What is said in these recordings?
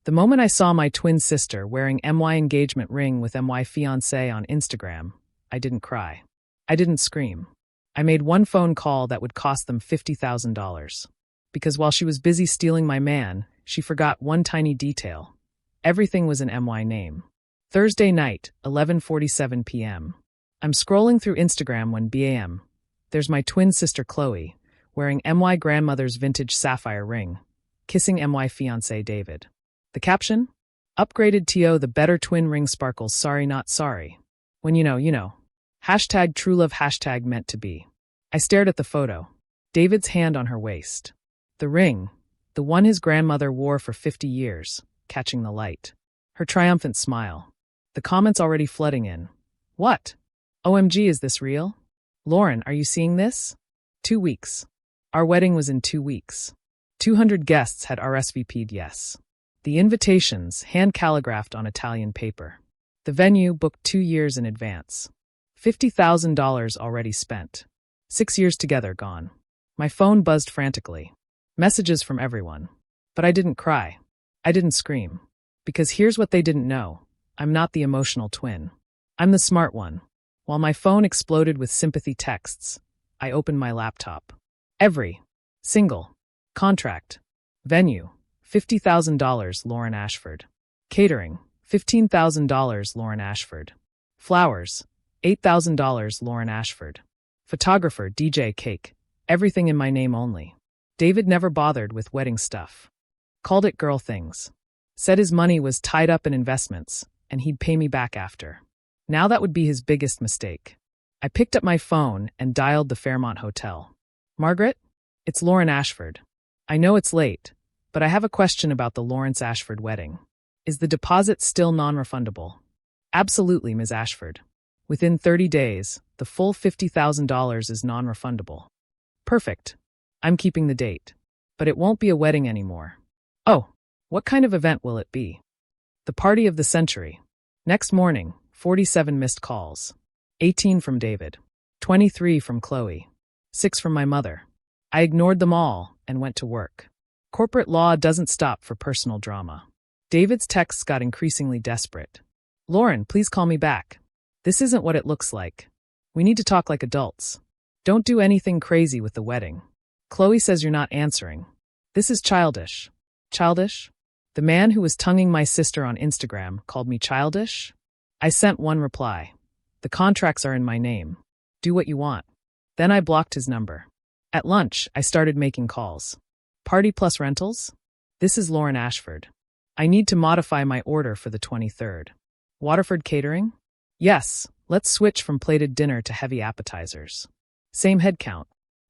The moment I saw my twin sister wearing MY engagement ring with MY Fiancé on Instagram, I didn't cry. I didn't scream. I made one phone call that would cost them $50,000. Because while she was busy stealing my man, she forgot one tiny detail. Everything was an MY name. Thursday night, 11:47 p.m. I'm scrolling through Instagram when bam. There's my twin sister Chloe, wearing MY grandmother's vintage sapphire ring, kissing MY fiancé David. The caption? Upgraded TO, the better twin ring sparkles, sorry not sorry. When you know. Hashtag true love, hashtag meant to be. I stared at the photo. David's hand on her waist. The ring, the one his grandmother wore for 50 years, catching the light. Her triumphant smile. The comments already flooding in. What? OMG, is this real? Lauren, are you seeing this? 2 weeks. Our wedding was in 2 weeks. 200 guests had RSVP'd yes. The invitations, hand-calligraphed on Italian paper. The venue booked 2 years in advance. $50,000 already spent. 6 years together gone. My phone buzzed frantically. Messages from everyone. But I didn't cry. I didn't scream. Because here's what they didn't know. I'm not the emotional twin. I'm the smart one. While my phone exploded with sympathy texts, I opened my laptop. Every single contract. Venue, $50,000 Lauren Ashford. Catering, $15,000 Lauren Ashford. Flowers, $8,000 Lauren Ashford. Photographer, DJ, cake. Everything in my name only. David never bothered with wedding stuff. Called it girl things. Said his money was tied up in investments, and he'd pay me back after. Now that would be his biggest mistake. I picked up my phone and dialed the Fairmont Hotel. Margaret? It's Lauren Ashford. I know it's late, but I have a question about the Lawrence Ashford wedding. Is the deposit still non-refundable? Absolutely, Ms. Ashford. Within 30 days, the full $50,000 is non-refundable. Perfect. I'm keeping the date. But it won't be a wedding anymore. Oh, what kind of event will it be? The party of the century. Next morning, 47 missed calls. 18 from David. 23 from Chloe. 6 from my mother. I ignored them all and went to work. Corporate law doesn't stop for personal drama. David's texts got increasingly desperate. Lauren, please call me back. This isn't what it looks like. We need to talk like adults. Don't do anything crazy with the wedding. Chloe says you're not answering. This is childish. Childish? The man who was tonguing my sister on Instagram called me childish? I sent one reply. The contracts are in my name. Do what you want. Then I blocked his number. At lunch, I started making calls. Party plus rentals? This is Lauren Ashford. I need to modify my order for the 23rd. Waterford Catering? Yes, let's switch from plated dinner to heavy appetizers. Same head count.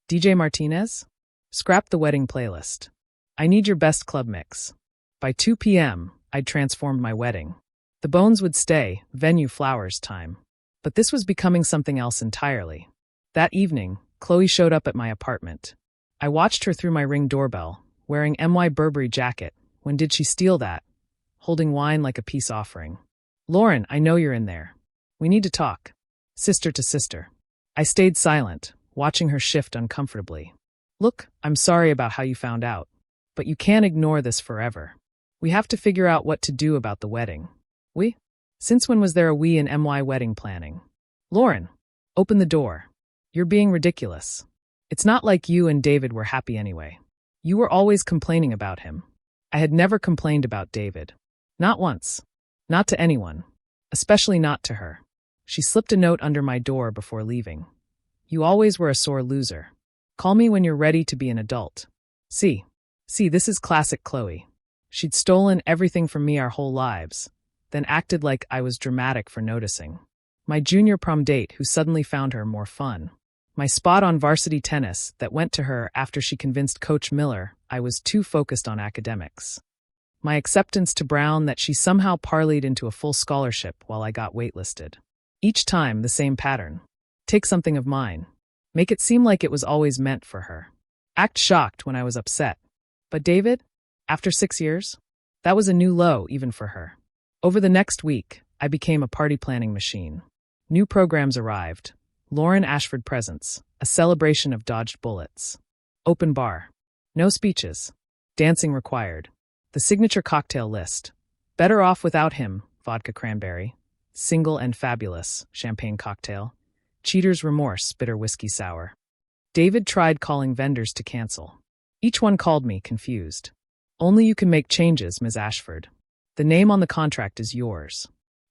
DJ Martinez? Scrap the wedding playlist. I need your best club mix. By 2 p.m., I'd transformed my wedding. The bones would stay, venue flowers time. But this was becoming something else entirely. That evening, Chloe showed up at my apartment. I watched her through my Ring doorbell, wearing MY Burberry jacket. When did she steal that? Holding wine like a peace offering. Lauren, I know you're in there. We need to talk. Sister to sister. I stayed silent, watching her shift uncomfortably. Look, I'm sorry about how you found out. But you can't ignore this forever. We have to figure out what to do about the wedding. We? Since when was there a we in MY wedding planning? Lauren, open the door. You're being ridiculous. It's not like you and David were happy anyway. You were always complaining about him. I had never complained about David. Not once. Not to anyone. Especially not to her. She slipped a note under my door before leaving. You always were a sore loser. Call me when you're ready to be an adult. See, this is classic Chloe. She'd stolen everything from me our whole lives, then acted like I was dramatic for noticing. My junior prom date who suddenly found her more fun. My spot on varsity tennis that went to her after she convinced Coach Miller I was too focused on academics. My acceptance to Brown that she somehow parlayed into a full scholarship while I got waitlisted. Each time the same pattern. Take something of mine. Make it seem like it was always meant for her. Act shocked when I was upset. But David? After 6 years? That was a new low even for her. Over the next week, I became a party planning machine. New programs arrived. Lauren Ashford Presents, a celebration of dodged bullets. Open bar. No speeches. Dancing required. The The signature cocktail list. Better off without him, vodka cranberry. Single and fabulous, champagne cocktail. Cheater's remorse, bitter whiskey sour. David tried calling vendors to cancel. Each one called me, confused. Only you can make changes, Ms. Ashford. The name on the contract is yours.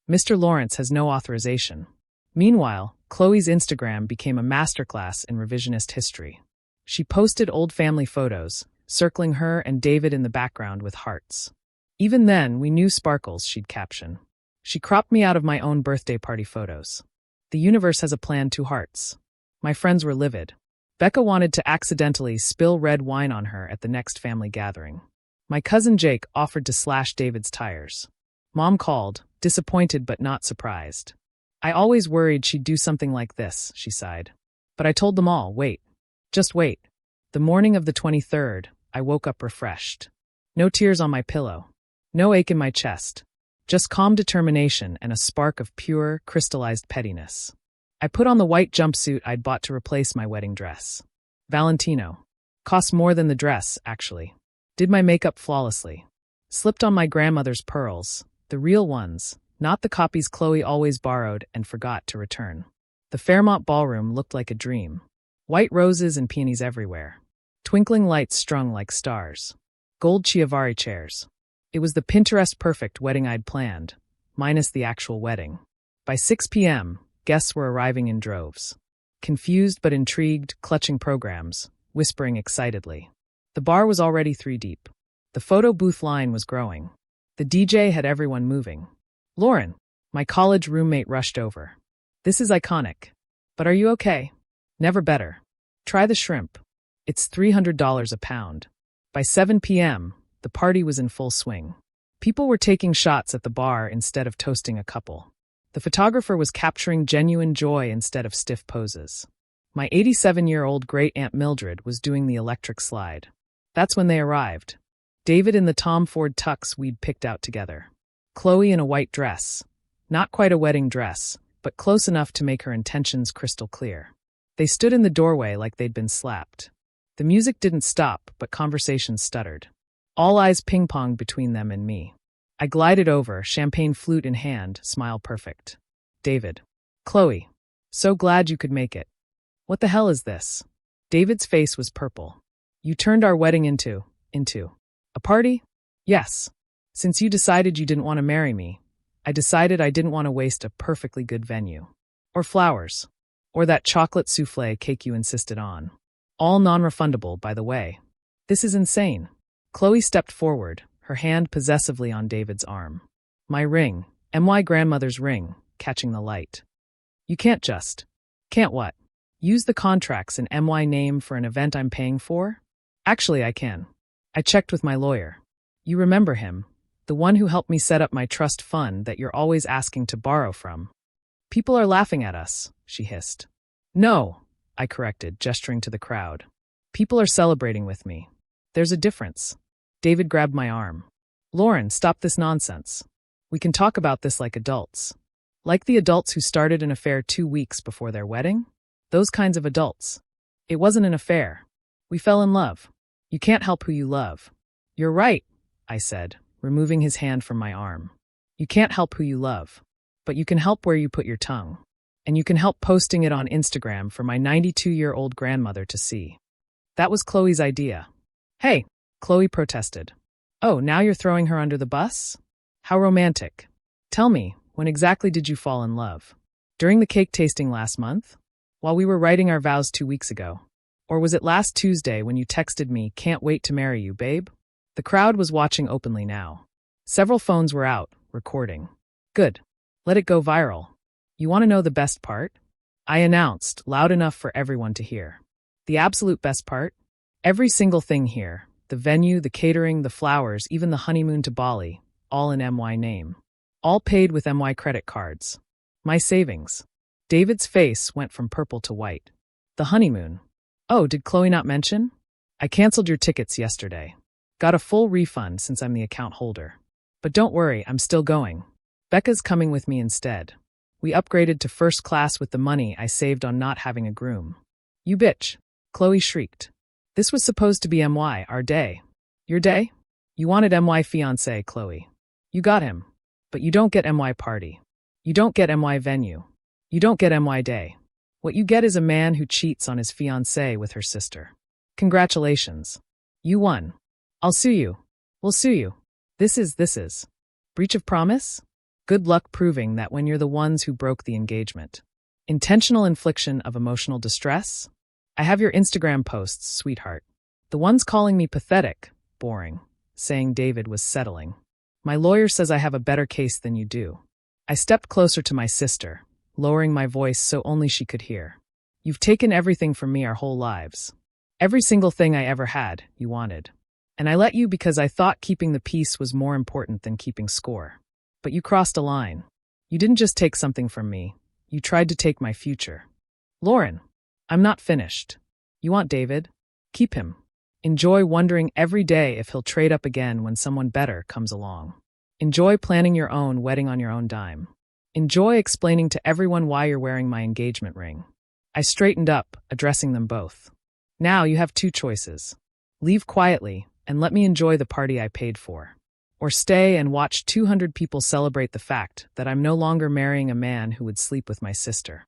Mr. Lawrence has no authorization. Meanwhile, Chloe's Instagram became a masterclass in revisionist history. She posted old family photos, circling her and David in the background with hearts. Even then, we knew sparkles, she'd caption. She cropped me out of my own birthday party photos. The universe has a plan, 2 hearts. My friends were livid. Becca wanted to accidentally spill red wine on her at the next family gathering. My cousin Jake offered to slash David's tires. Mom called, disappointed but not surprised. I always worried she'd do something like this, she sighed. But I told them all, wait. Just wait. The morning of the 23rd, I woke up refreshed. No tears on my pillow. No ache in my chest. Just calm determination and a spark of pure, crystallized pettiness. I put on the white jumpsuit I'd bought to replace my wedding dress. Valentino. Cost more than the dress, actually. Did my makeup flawlessly. Slipped on my grandmother's pearls, the real ones, not the copies Chloe always borrowed and forgot to return. The Fairmont ballroom looked like a dream. White roses and peonies everywhere. Twinkling lights strung like stars. Gold Chiavari chairs. It was the Pinterest-perfect wedding I'd planned, minus the actual wedding. By 6 p.m., guests were arriving in droves. Confused but intrigued, clutching programs, whispering excitedly. The bar was already 3 deep. The photo booth line was growing. The DJ had everyone moving. Lauren, my college roommate, rushed over. This is iconic. But are you okay? Never better. Try the shrimp. It's $300 a pound. By 7 p.m., the party was in full swing. People were taking shots at the bar instead of toasting a couple. The photographer was capturing genuine joy instead of stiff poses. My 87-year-old great-aunt Mildred was doing the electric slide. That's when they arrived. David in the Tom Ford tux we'd picked out together. Chloe in a white dress. Not quite a wedding dress, but close enough to make her intentions crystal clear. They stood in the doorway like they'd been slapped. The music didn't stop, but conversation stuttered. All eyes ping-ponged between them and me. I glided over, champagne flute in hand, smile perfect. David. Chloe. So glad you could make it. What the hell is this? David's face was purple. You turned our wedding into a party? Yes. Since you decided you didn't want to marry me, I decided I didn't want to waste a perfectly good venue. Or flowers. Or that chocolate souffle cake you insisted on. All non-refundable, by the way. This is insane. Chloe stepped forward, her hand possessively on David's arm. My ring, my grandmother's ring, catching the light. You can't just. Can't what? Use the contracts in my name for an event I'm paying for? Actually, I can. I checked with my lawyer. You remember him, the one who helped me set up my trust fund that you're always asking to borrow from. People are laughing at us, she hissed. No, I corrected, gesturing to the crowd. People are celebrating with me. There's a difference. David grabbed my arm. Lauren, stop this nonsense. We can talk about this like adults. Like the adults who started an affair 2 weeks before their wedding? Those kinds of adults. It wasn't an affair. We fell in love. You can't help who you love. You're right, I said, removing his hand from my arm. You can't help who you love. But you can help where you put your tongue. And you can help posting it on Instagram for my 92-year-old grandmother to see. That was Chloe's idea. Hey, Chloe protested. Oh, now you're throwing her under the bus? How romantic. Tell me, when exactly did you fall in love? During the cake tasting last month? While we were writing our vows 2 weeks ago? Or was it last Tuesday when you texted me, can't wait to marry you, babe? The crowd was watching openly now. Several phones were out, recording. Good. Let it go viral. You want to know the best part? I announced, loud enough for everyone to hear. The absolute best part? Every single thing here. The venue, the catering, the flowers, even the honeymoon to Bali, all in my name. All paid with my credit cards. My savings. David's face went from purple to white. The honeymoon. Oh, did Chloe not mention? I canceled your tickets yesterday. Got a full refund since I'm the account holder. But don't worry, I'm still going. Becca's coming with me instead. We upgraded to first class with the money I saved on not having a groom. You bitch. Chloe shrieked. This was supposed to be our day. Your day? You wanted MY Fiancé, Chloe. You got him. But you don't get MY party. You don't get MY venue. You don't get MY day. What you get is a man who cheats on his fiancée with her sister. Congratulations. You won. I'll sue you. We'll sue you. This is. Breach of promise? Good luck proving that when you're the ones who broke the engagement. Intentional infliction of emotional distress? I have your Instagram posts, sweetheart. The ones calling me pathetic, boring, saying David was settling. My lawyer says I have a better case than you do. I stepped closer to my sister, lowering my voice so only she could hear. You've taken everything from me our whole lives. Every single thing I ever had, you wanted. And I let you because I thought keeping the peace was more important than keeping score. But you crossed a line. You didn't just take something from me. You tried to take my future. Lauren, I'm not finished. You want David? Keep him. Enjoy wondering every day if he'll trade up again when someone better comes along. Enjoy planning your own wedding on your own dime. Enjoy explaining to everyone why you're wearing my engagement ring. I straightened up, addressing them both. Now you have two choices. Leave quietly and let me enjoy the party I paid for. Or stay and watch 200 people celebrate the fact that I'm no longer marrying a man who would sleep with my sister.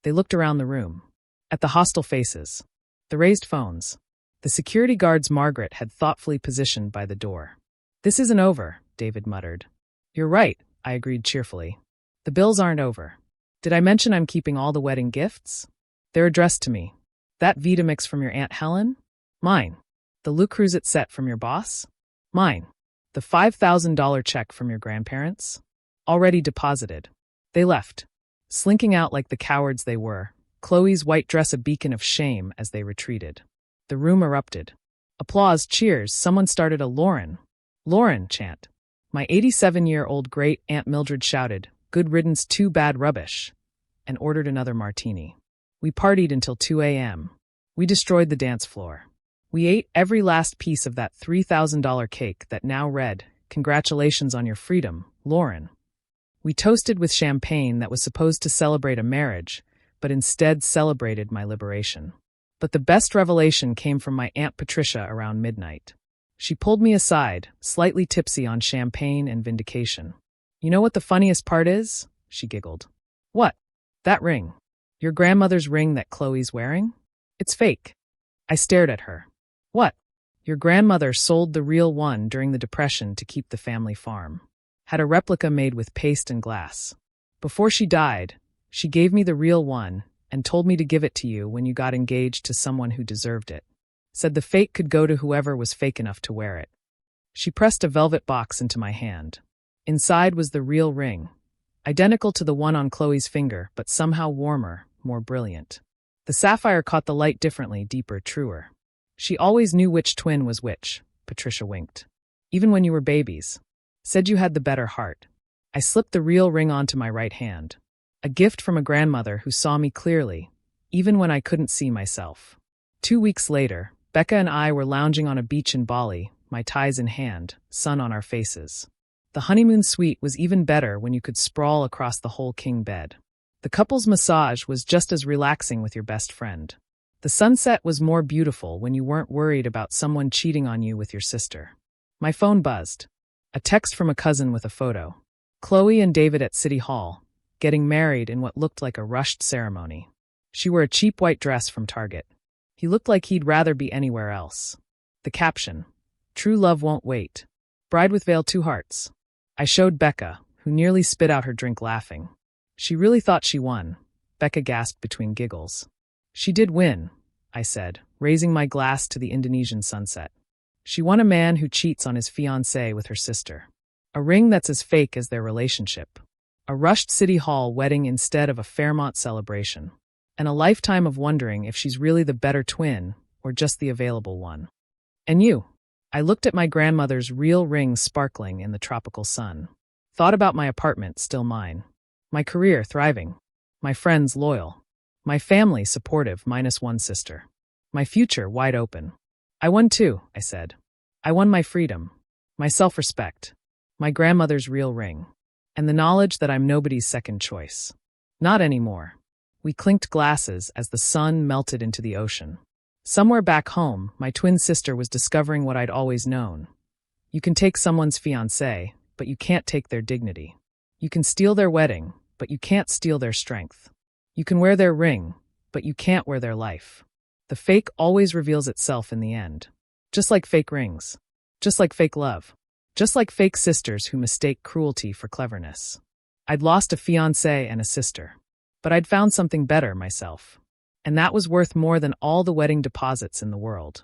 They looked around the room. At the hostile faces. The raised phones. The security guards Margaret had thoughtfully positioned by the door. This isn't over, David muttered. You're right, I agreed cheerfully. The bills aren't over. Did I mention I'm keeping all the wedding gifts? They're addressed to me. That Vitamix from your Aunt Helen? Mine. The Le Creuset set from your boss? Mine. The $5,000 check from your grandparents? Already deposited. They left, slinking out like the cowards they were, Chloe's white dress a beacon of shame as they retreated. The room erupted. Applause, cheers, someone started a Lauren chant. My 87-year-old great-aunt Mildred shouted, good riddance, too bad rubbish, and ordered another martini. We partied until 2 a.m. We destroyed the dance floor. We ate every last piece of that $3,000 cake that now read, congratulations on your freedom, Lauren. We toasted with champagne that was supposed to celebrate a marriage, but instead celebrated my liberation. But the best revelation came from my Aunt Patricia around midnight. She pulled me aside, slightly tipsy on champagne and vindication. You know what the funniest part is? She giggled. What? That ring. Your grandmother's ring that Chloe's wearing? It's fake. I stared at her. What? Your grandmother sold the real one during the Depression to keep the family farm. Had a replica made with paste and glass. Before she died, she gave me the real one and told me to give it to you when you got engaged to someone who deserved it. Said the fake could go to whoever was fake enough to wear it. She pressed a velvet box into my hand. Inside was the real ring, identical to the one on Chloe's finger, but somehow warmer, more brilliant. The sapphire caught the light differently, deeper, truer. She always knew which twin was which, Patricia winked. Even when you were babies. Said you had the better heart. I slipped the real ring onto my right hand. A gift from a grandmother who saw me clearly, even when I couldn't see myself. 2 weeks later, Becca and I were lounging on a beach in Bali, my ties in hand, sun on our faces. The honeymoon suite was even better when you could sprawl across the whole king bed. The couple's massage was just as relaxing with your best friend. The sunset was more beautiful when you weren't worried about someone cheating on you with your sister. My phone buzzed. A text from a cousin with a photo. Chloe and David at City Hall, getting married in what looked like a rushed ceremony. She wore a cheap white dress from Target. He looked like he'd rather be anywhere else. The caption, true love won't wait. Bride with veil, 2 hearts. I showed Becca, who nearly spit out her drink laughing. She really thought she won. Becca gasped between giggles. She did win, I said, raising my glass to the Indonesian sunset. She won a man who cheats on his fiancée with her sister. A ring that's as fake as their relationship. A rushed City Hall wedding instead of a Fairmont celebration. And a lifetime of wondering if she's really the better twin or just the available one. And you? I looked at my grandmother's real ring sparkling in the tropical sun. Thought about my apartment, still mine. My career thriving. My friends loyal. My family supportive, minus one sister. My future wide open. I won too, I said. I won my freedom. My self-respect. My grandmother's real ring. And the knowledge that I'm nobody's second choice. Not anymore. We clinked glasses as the sun melted into the ocean. Somewhere back home, my twin sister was discovering what I'd always known. You can take someone's fiancé, but you can't take their dignity. You can steal their wedding, but you can't steal their strength. You can wear their ring, but you can't wear their life. The fake always reveals itself in the end. Just like fake rings. Just like fake love. Just like fake sisters who mistake cruelty for cleverness. I'd lost a fiancé and a sister. But I'd found something better myself. And that was worth more than all the wedding deposits in the world.